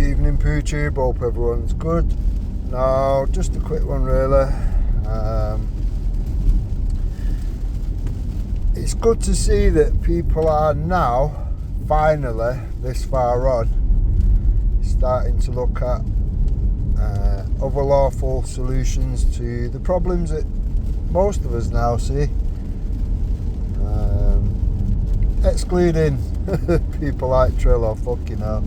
Evening PooTube, hope everyone's good. Now, just a quick one really. It's good to see that people are now, finally, this far on, starting to look at other lawful solutions to the problems that most of us now see. Excluding people like Trillo, fucking hell.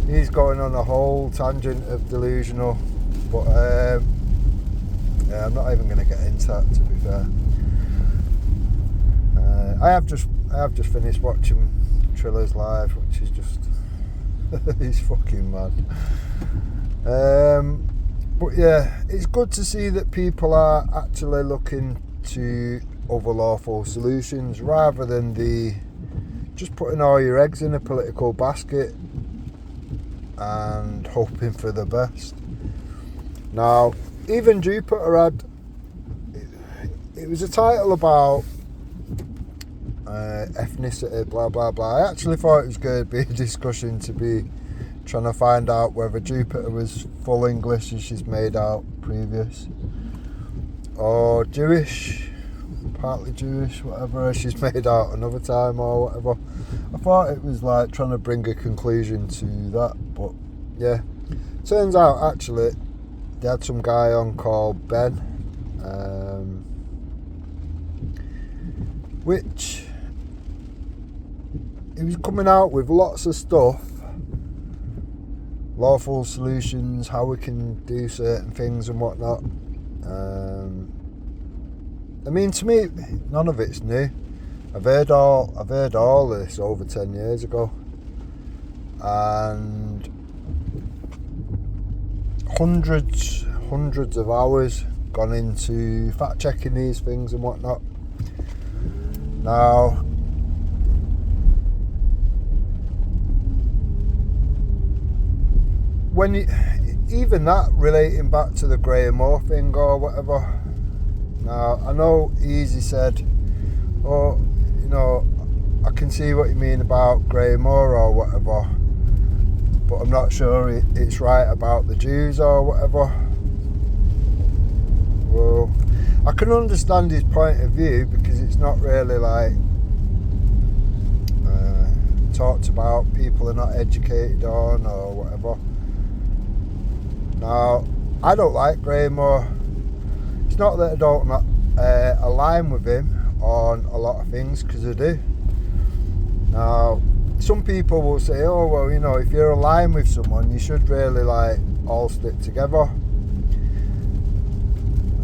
He's going on a whole tangent of delusional, but yeah, I'm not even going to get into that, to be fair. I have just finished watching Trillo's live, which is just he's fucking mad. But yeah, it's good to see that people are actually looking to other lawful solutions rather than just putting all your eggs in a political basket and hoping for the best. Now, even Jupiter had, it was a title about ethnicity, blah blah blah. I actually thought it was going to be a discussion to be trying to find out whether Jupiter was full English as she's made out previous, or Jewish, partly Jewish, whatever, as she's made out another time, or whatever. I thought it was like trying to bring a conclusion to that, but yeah, turns out actually they had some guy on called Ben, which he was coming out with lots of stuff, lawful solutions, how we can do certain things and whatnot. I mean, to me, none of it's new. I've heard all of this over 10 years ago, and hundreds of hours gone into fact checking these things and whatnot. Now, even that relating back to the Graham Moore thing or whatever. Now, I know Easy said, oh, you know, I can see what you mean about Graham Moore or whatever, but I'm not sure it's right about the Jews or whatever. Well, I can understand his point of view because it's not really like talked about, people are not educated on or whatever. Now, I don't like Graham Moore. It's not that I don't align with him on a lot of things, because I do. Now, some people will say, oh, well, you know, if you're aligned with someone, you should really, like, all stick together.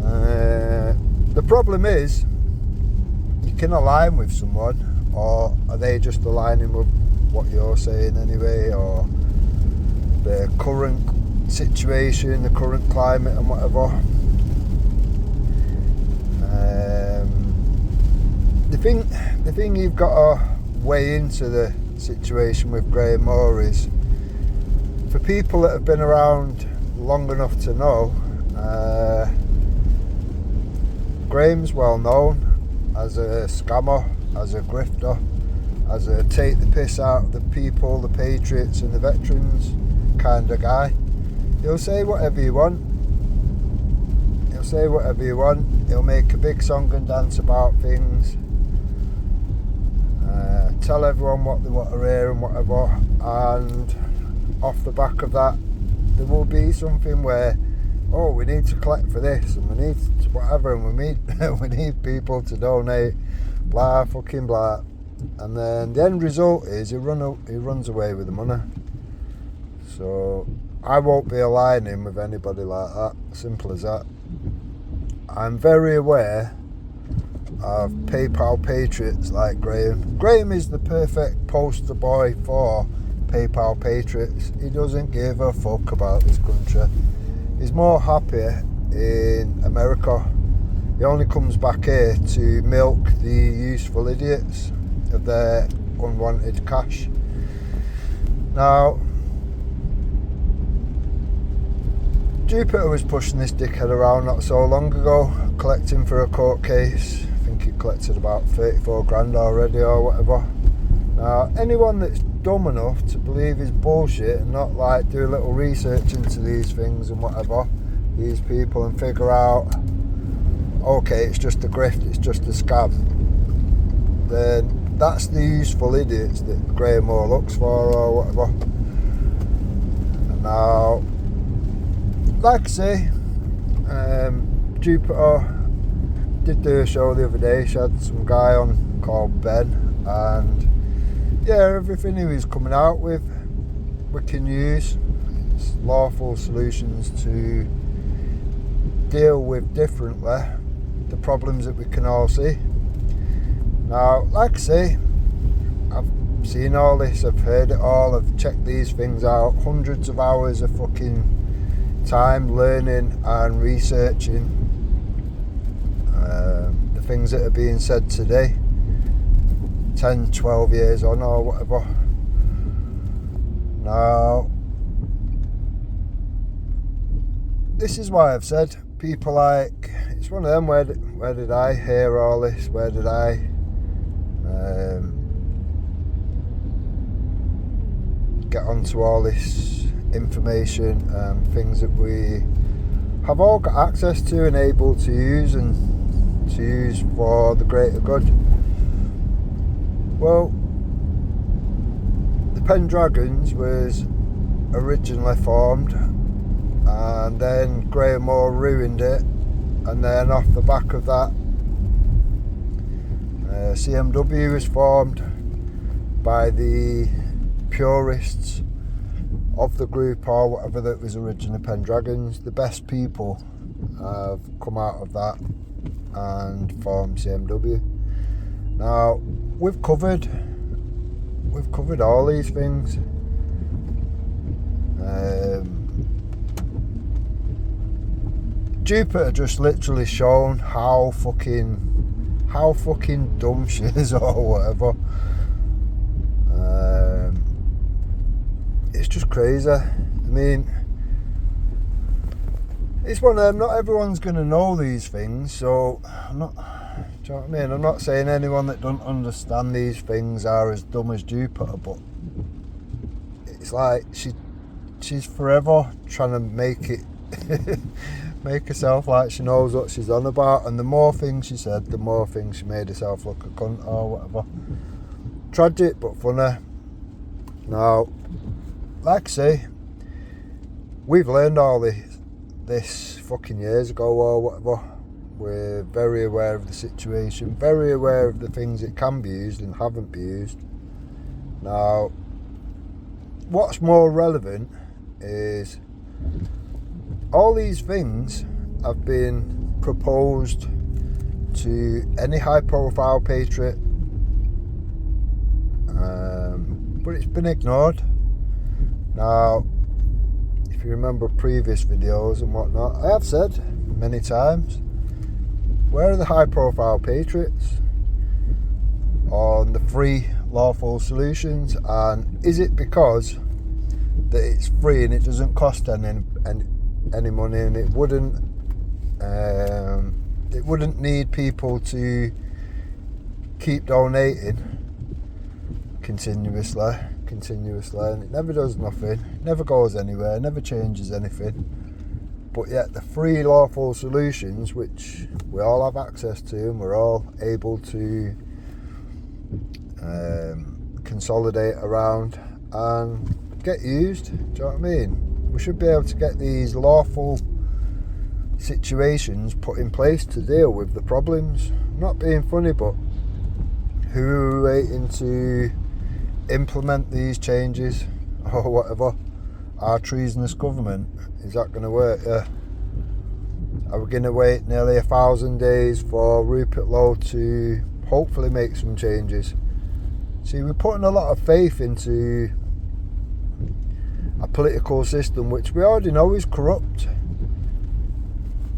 The problem is, you can align with someone, or are they just aligning with what you're saying anyway, or the current situation, the current climate and whatever. The thing you've got to weigh into the situation with Graham Moore is, for people that have been around long enough to know, Graham's well known as a scammer, as a grifter, as a take the piss out of the people, the patriots and the veterans kind of guy. He'll say whatever you want. He'll make a big song and dance about things, tell everyone what they want to hear and whatever, and off the back of that there will be something where, oh, we need to collect for this and we need to whatever, and we need people to donate, blah fucking blah, and then the end result is he runs away with the money. So I won't be aligning with anybody like that, simple as that. I'm very aware of PayPal patriots like Graham. Graham is the perfect poster boy for PayPal patriots. He doesn't give a fuck about this country. He's more happy in America. He only comes back here to milk the useful idiots of their unwanted cash. Now, Jupiter was pushing this dickhead around not so long ago, collecting for a court case. I think he collected about 34 grand already or whatever. Now, anyone that's dumb enough to believe his bullshit and not like do a little research into these things and whatever, these people, and figure out, okay, it's just a grift, it's just a scam, then that's the useful idiots that Graham Moore looks for or whatever. And now, like I say, Jupiter did do a show the other day. She had some guy on called Ben, and yeah, everything he was coming out with we can use. It's lawful solutions to deal with differently the problems that we can all see. Now, like I say, I've seen all this, I've heard it all, I've checked these things out, hundreds of hours of fucking time learning and researching the things that are being said today, 10, 12 years on or whatever. Now, this is why I've said, people like, it's one of them, where did I hear all this, where did I get onto all this information and things that we have all got access to and able to use and to use for the greater good. Well, the Pendragons was originally formed, and then Graham Moore ruined it, and then off the back of that, CMW was formed by the purists of the group or whatever that was originally Pendragons. The best people have come out of that and formed CMW. Now, we've covered all these things. Jupiter just literally shown how fucking dumb she is or whatever. It's just crazy. I mean, it's one of them, not everyone's going to know these things, so I'm not, do you know what I mean? I'm not saying anyone that don't understand these things are as dumb as Jupiter, but it's like she's forever trying to make it make herself like she knows what she's on about, and the more things she said, the more things she made herself look a cunt or whatever. Tragic but funny. Now, like I say, we've learned all this fucking years ago or whatever. We're very aware of the situation, very aware of the things that can be used and haven't been used. Now, what's more relevant is all these things have been proposed to any high profile patriot, but it's been ignored. Now, if you remember previous videos and whatnot, I have said many times, where are the high profile patriots on the free lawful solutions? And is it because that it's free and it doesn't cost any money, and it wouldn't need people to keep donating continuously, and it never does nothing, never goes anywhere, never changes anything. But yet the free lawful solutions, which we all have access to and we're all able to consolidate around and get used, do you know what I mean? We should be able to get these lawful situations put in place to deal with the problems. I'm not being funny, but who are we waiting to implement these changes or whatever? Our treasonous government, is that going to work? Yeah. Are we going to wait nearly 1,000 days for Rupert Lowe to hopefully make some changes? See, we're putting a lot of faith into a political system which we already know is corrupt.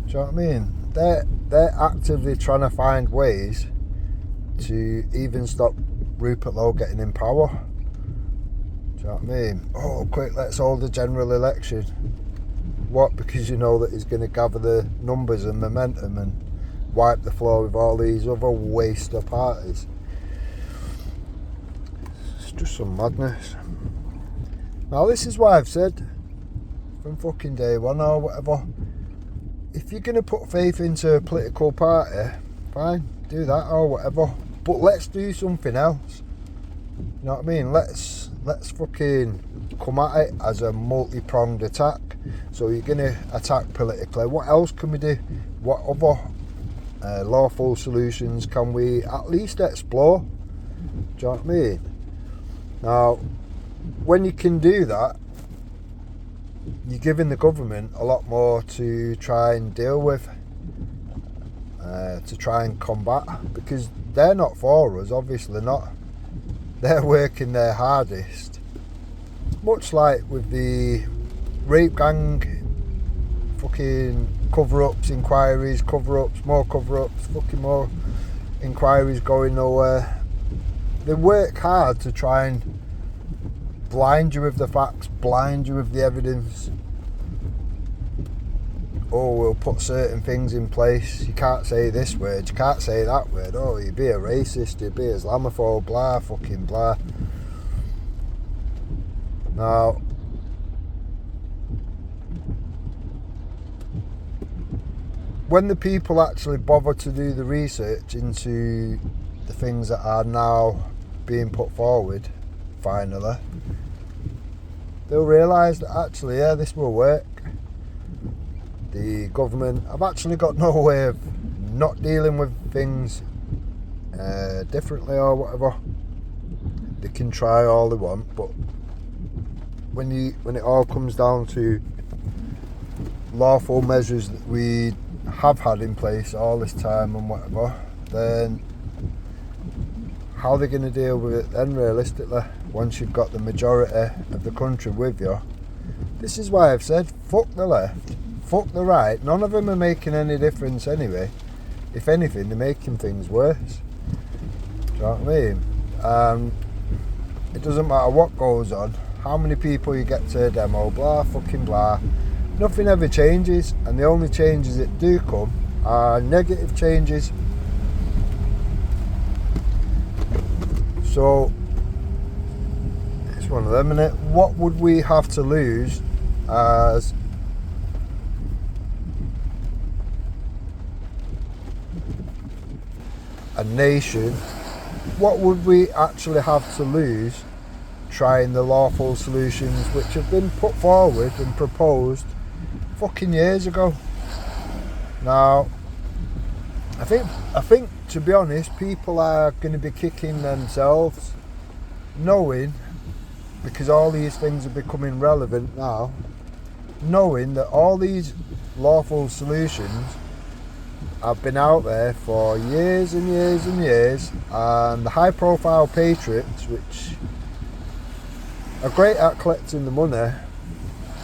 Do you know what I mean? They're actively trying to find ways to even stop Rupert Lowe getting in power. Do you know what I mean? Oh, quick, let's hold a general election. What? Because you know that he's going to gather the numbers and momentum and wipe the floor with all these other waster parties. It's just some madness. Now this is why I've said from fucking day one or whatever, if you're going to put faith into a political party, fine, do that or whatever, but let's do something else. You know what I mean? Let's fucking come at it as a multi-pronged attack. So you're going to attack politically. What else can we do? What other lawful solutions can we at least explore? Do you know what I mean? Now, when you can do that, you're giving the government a lot more to try and deal with, to try and combat, because they're not for us, obviously not. They're working their hardest. Much like with the rape gang, fucking cover-ups, inquiries, cover-ups, more cover-ups, fucking more inquiries going nowhere. They work hard to try and blind you with the facts, blind you with the evidence. Oh, we'll put certain things in place. You can't say this word, you can't say that word. Oh, you'd be a racist, you'd be Islamophobe, blah, fucking blah. Now, when the people actually bother to do the research into the things that are now being put forward, finally, they'll realise that actually, yeah, this will work. The government have actually got no way of not dealing with things differently or whatever. They can try all they want, but when it all comes down to lawful measures that we have had in place all this time and whatever, then how are they going to deal with it then realistically, once you've got the majority of the country with you? This is why I've said, fuck the left, fuck the right. None of them are making any difference anyway. If anything, they're making things worse. Do you know what I mean? It doesn't matter what goes on, how many people you get to a demo, blah, fucking blah. Nothing ever changes, and the only changes that do come are negative changes. So, it's one of them, innit? What would we have to lose as a nation? What would we actually have to lose trying the lawful solutions which have been put forward and proposed fucking years ago? Now, I think to be honest, people are going to be kicking themselves, knowing, because all these things are becoming relevant now, knowing that all these lawful solutions have been out there for years and years and years, and the high profile patriots, which are great at collecting the money,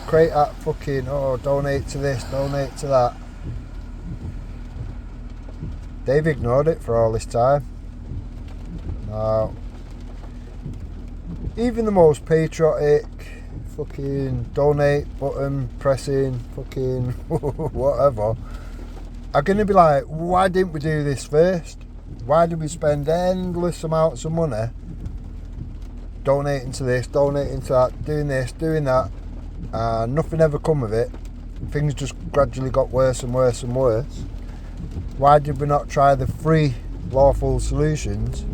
great at fucking, oh, donate to this, donate to that, they've ignored it for all this time. Now, even the most patriotic, fucking donate button pressing, fucking whatever, are going to be like, why didn't we do this first? Why did we spend endless amounts of money donating to this, donating to that, doing this, doing that, and nothing ever come of it? Things just gradually got worse and worse and worse. Why did we not try the free lawful solutions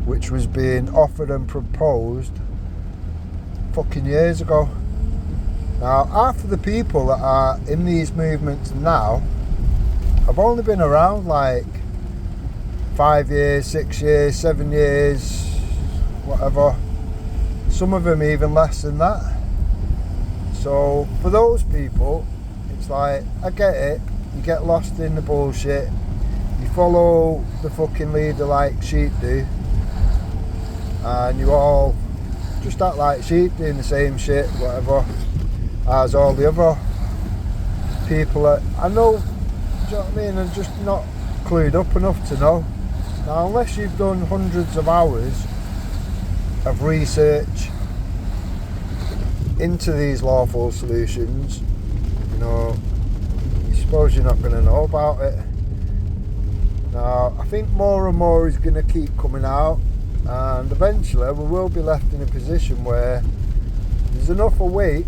which was being offered and proposed fucking years ago? Now, half of the people that are in these movements now have only been around like 5 years, 6 years, 7 years, whatever. Some of them even less than that. So for those people, it's like, I get it, you get lost in the bullshit, you follow the fucking leader like sheep do, and you all just act like sheep doing the same shit, whatever, as all the other people that I know, do you know what I mean, are just not clued up enough to know. Now, unless you've done hundreds of hours of research into these lawful solutions, you know, I suppose you're not going to know about it. Now, I think more and more is going to keep coming out. and eventually we will be left in a position where there's enough awake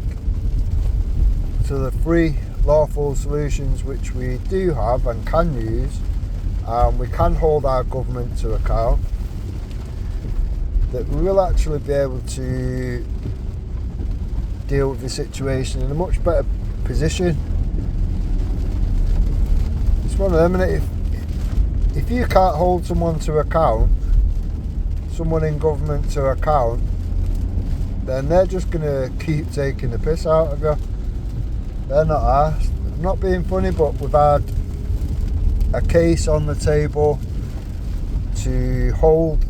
to the free lawful solutions which we do have and can use, and we can hold our government to account, that we will actually be able to deal with the situation in a much better position. It's one of them, and if you can't hold someone to account, someone in government to account, then they're just going to keep taking the piss out of you. They're not arsed. I'm not being funny, but we've had a case on the table to hold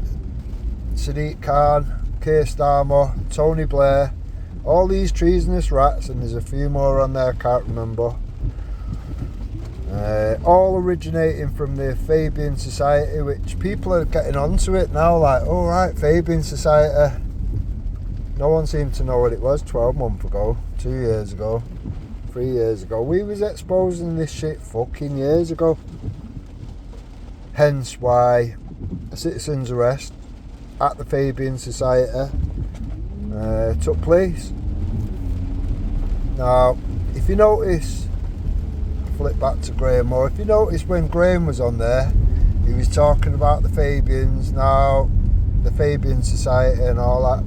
Sadiq Khan, Keir Starmer, Tony Blair, all these treasonous rats, and there's a few more on there I can't remember, all originating from the Fabian Society, which people are getting onto it now, like, oh right, Fabian Society. No one seemed to know what it was 12 months ago, 2 years ago, 3 years ago. We was exposing this shit fucking years ago. Hence why a citizen's arrest at the Fabian Society took place. Now, if you notice, flip back to Graham Moore, if you notice when Graham was on there, he was talking about the Fabians, now the Fabian Society and all that.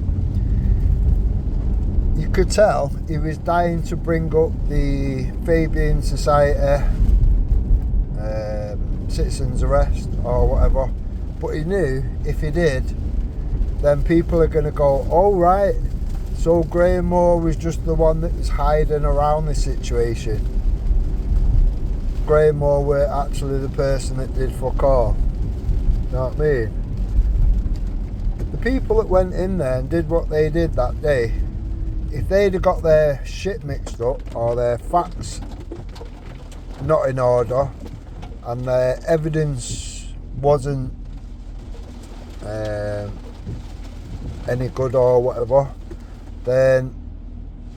You could tell he was dying to bring up the Fabian Society citizen's arrest or whatever, but he knew if he did, then people are going to go, oh right, so Graham Moore was just the one that was hiding around this situation. Graham Moore were actually the person that did fuck all. You know what I mean? The people that went in there and did what they did that day, if they'd have got their shit mixed up or their facts not in order and their evidence wasn't any good or whatever, then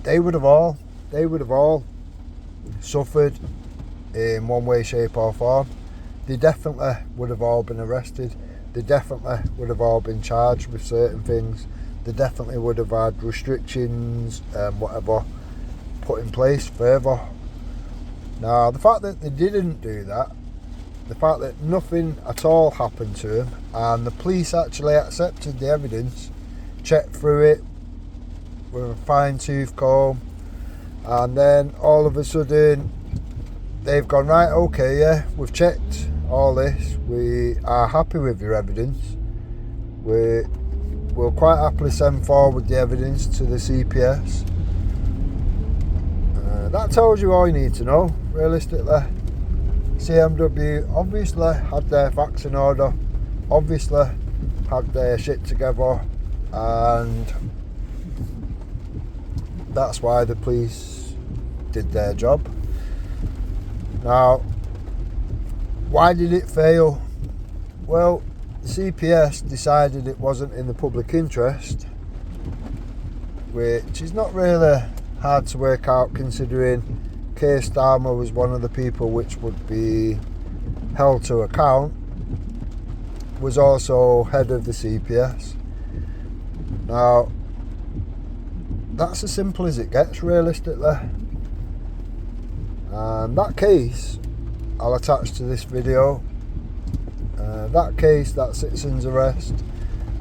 they would have all suffered in one way, shape or form. They definitely would have all been arrested. They definitely would have all been charged with certain things. They definitely would have had restrictions and whatever put in place further. Now, the fact that they didn't do that, the fact that nothing at all happened to him, and the police actually accepted the evidence, checked through it with a fine-tooth comb, and then all of a sudden they've gone, right, okay, yeah, we've checked all this, we are happy with your evidence, we'll quite happily send forward the evidence to the CPS. That tells you all you need to know, realistically. CMW obviously had their facts in order, obviously had their shit together, and that's why the police did their job. Now, why did it fail? Well, the CPS decided it wasn't in the public interest, which is not really hard to work out considering Keir Starmer was one of the people which would be held to account, was also head of the CPS. Now, that's as simple as it gets, realistically. And that case I'll attach to this video. That case, that citizen's arrest,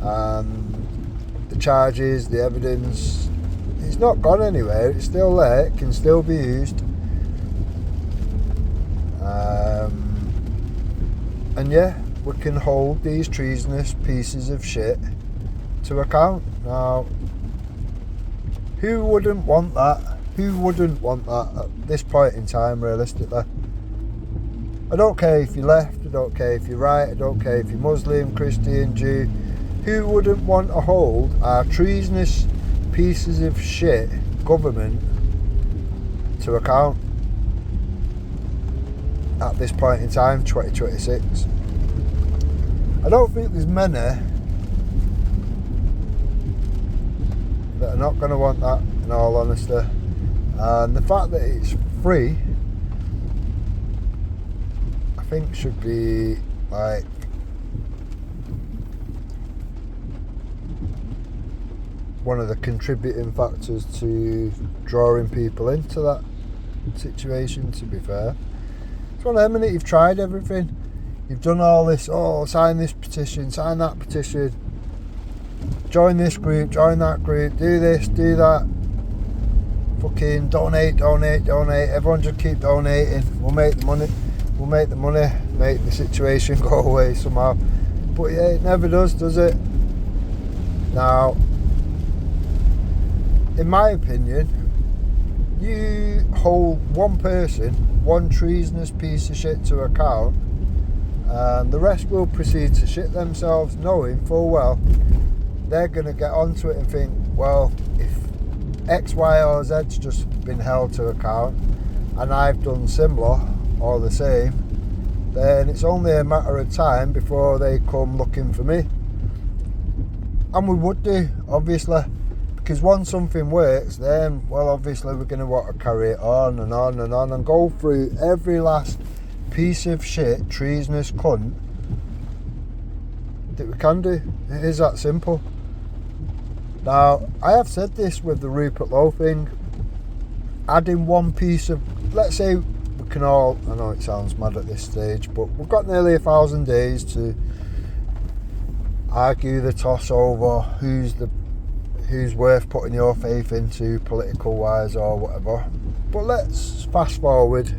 the charges, the evidence, it's not gone anywhere, it's still there, it can still be used. And yeah, we can hold these treasonous pieces of shit to account. Now, who wouldn't want that? Who wouldn't want that at this point in time, realistically? I don't care if you're left, I don't care if you're right, I don't care if you're Muslim, Christian, Jew. Who wouldn't want to hold our treasonous pieces of shit government to account at this point in time, 2026? I don't think there's many that are not going to want that, in all honesty. And the fact that it's free, I think should be like one of the contributing factors to drawing people into that situation, to be fair. It's one of them, innit? You've tried everything. You've done all this, sign this petition, sign that petition, join this group, join that group, do this, do that. Fucking donate. Everyone just keep donating. We'll make the money, make the situation go away somehow. But yeah, it never does it? Now, in my opinion, you hold one person, one treasonous piece of shit to account, and the rest will proceed to shit themselves, knowing full well they're going to get onto it and think, well, if X, Y or Z's just been held to account and I've done similar or the same, then it's only a matter of time before they come looking for me. And we would do, obviously, because once something works, then, well, obviously we're going to want to carry it on and go through every last piece of shit, treasonous cunt that we can do. It is that simple. Now, I have said this with the Rupert Lowe thing, adding one piece of, let's say we can all, I know it sounds mad at this stage, but we've got nearly 1,000 days to argue the toss over who's worth putting your faith into, political wise or whatever. But let's fast forward